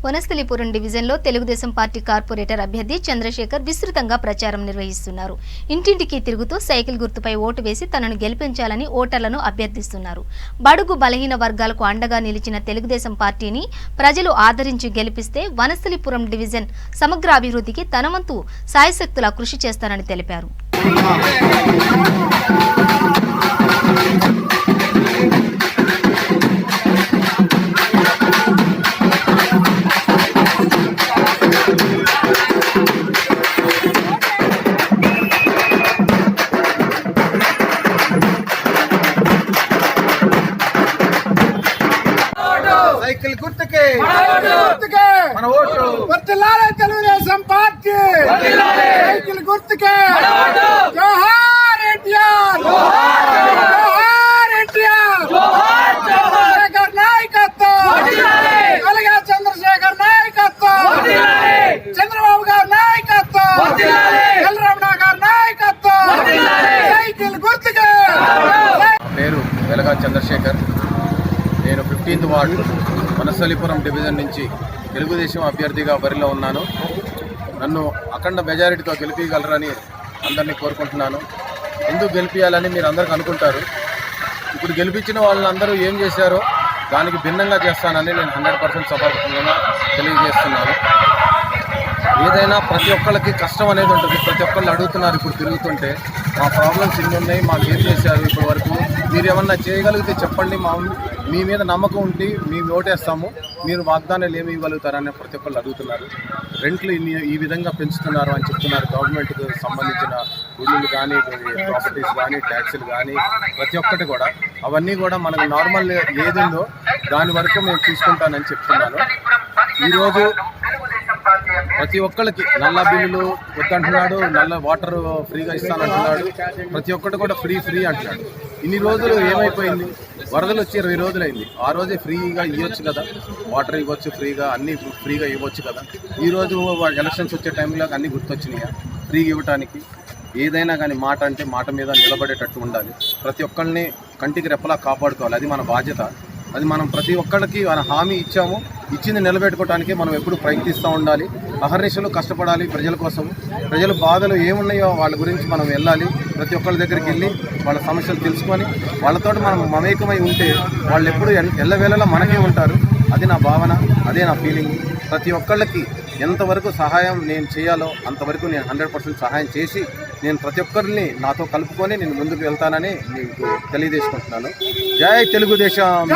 వనస్థలిపురం డివిజన్లో Telugu Desam party corporator అభ్యర్థి చంద్రశేఖర్ విస్తృతంగా ప్రచారం నిర్వహిస్తున్నారు. ఇంటింటికి తిరుగుతూ సైకిల్ గుర్తుపై ఓటు వేసి తనను గెలిపించాలని ఓటర్లను అభ్యర్థిస్తున్నారు. బడుగు బలహీన వర్గాలకు అండగా నిలిచిన తెలుగుదేశం పార్టీని ప్రజలు ఆదరించి గెలిపిస్తే వనస్థలిపురం డివిజన్ సమగ్ర అభివృద్ధికి తన వంతు సాయశక్తులా కృషి చేస్తానని తెలిపారు. సైకిల్ గుర్తుకే మన ఓటు వర్తిల్లాలి తెలుగుదేశం పార్టీ సైకిల్ గుర్తుకే జోహార్ ఎన్టీఆర్ జోహార్ ఎన్టీఆర్ చంద్రశేఖర్ నాయకత్వం అలాగే చంద్రశేఖర్ నాయకత్వం చంద్రబాబు గారి నాయకత్వం చంద్రబాబు గారి నాయకత్వం సైకిల్ గుర్తుకే. పేరు వెలగా చంద్రశేఖర్. నేను 15th వార్డు వనస్థలిపురం డివిజన్ నుంచి తెలుగుదేశం అభ్యర్థిగా బరిలో ఉన్నాను. నన్ను అఖండ మెజారిటీతో గెలిపించగలరని అందరినీ కోరుకుంటున్నాను. ఎందుకు గెలిపించాలని మీరు అందరికీ అనుకుంటారు. ఇప్పుడు గెలిపించిన వాళ్ళందరూ ఏం చేశారో దానికి భిన్నంగా చేస్తానని నేను 100% సభాముఖంగా తెలియజేస్తున్నాను. ఏదైనా ప్రతి ఒక్కళ్ళకి కష్టం అనేది ఉంటుంది. ప్రతి ఒక్కళ్ళు అడుగుతున్నారు ఇప్పుడు తిరుగుతుంటే, మా ప్రాబ్లమ్స్ ఇన్ని ఉన్నాయి, మాకు ఏం చేశారు ఇప్పటి వరకు, మీరు ఏమన్నా చేయగలిగితే చెప్పండి, మీ మీద నమ్మకం ఉండి మేము ఓటేస్తాము, మీరు వాగ్దానాలు ఏమి ఇవ్వగలుగుతారని ప్రతి ఒక్కళ్ళు అడుగుతున్నారు. రెంట్లు ఈ విధంగా పెంచుతున్నారు అని చెప్తున్నారు. గవర్నమెంట్కి సంబంధించిన గుళ్ళు కానీ, ప్రాపర్టీస్ కానీ, ట్యాక్సులు కానీ ప్రతి ఒక్కటి కూడా అవన్నీ కూడా మనకు నార్మల్ ఏదుందో దాని వరకు మేము తీసుకుంటానని చెప్తున్నాను. ఈరోజు ప్రతి ఒక్కరికి నల్ల బిల్లులు వద్దంటున్నాడు, నల్ల వాటర్ ఫ్రీగా ఇస్తానంటున్నాడు, ప్రతి ఒక్కటి కూడా ఫ్రీ అంటున్నాడు. ఇన్ని రోజులు ఏమైపోయింది? వరదలు వచ్చి 20 రోజులైంది. ఆ రోజే ఫ్రీగా ఇవ్వచ్చు కదా, వాటర్ ఇవ్వచ్చు, ఫ్రీగా అన్నీ ఫ్రీగా ఇవ్వచ్చు కదా. ఈరోజు ఎలక్షన్స్ వచ్చే టైంలో అన్నీ గుర్తొచ్చినాయా ఫ్రీగా ఇవ్వటానికి? ఏదైనా కానీ మాట అంటే మాట మీద నిలబడేటట్టు ఉండాలి. ప్రతి ఒక్కరిని కంటికి రెప్పలా కాపాడుకోవాలి. అది మన బాధ్యత. అది మనం ప్రతి ఒక్కరికి మన హామీ ఇచ్చాము, ఇచ్చింది నిలబెట్టుకోవడానికి మనం ఎప్పుడు ప్రయత్నిస్తూ ఉండాలి. అహర్నిశలు కష్టపడాలి ప్రజల కోసం. ప్రజల బాధలు ఏమున్నాయో వాళ్ళ గురించి మనం వెళ్ళాలి. ప్రతి ఒక్కరి దగ్గరికి వెళ్ళి వాళ్ళ సమస్యలు తెలుసుకొని వాళ్ళతో మనం మమేకమై ఉంటే వాళ్ళు ఎప్పుడు ఎల్లవేళలా మనకే ఉంటారు. అది నా భావన, అదే నా ఫీలింగ్. ప్రతి ఒక్కళ్ళకి ఎంతవరకు సహాయం నేను చేయాలో అంతవరకు నేను 100% సహాయం చేసి నేను ప్రతి ఒక్కరిని నాతో కలుపుకొని నేను ముందుకు వెళ్తానని మీకు తెలియజేసుకుంటున్నాను. జై తెలుగుదేశం.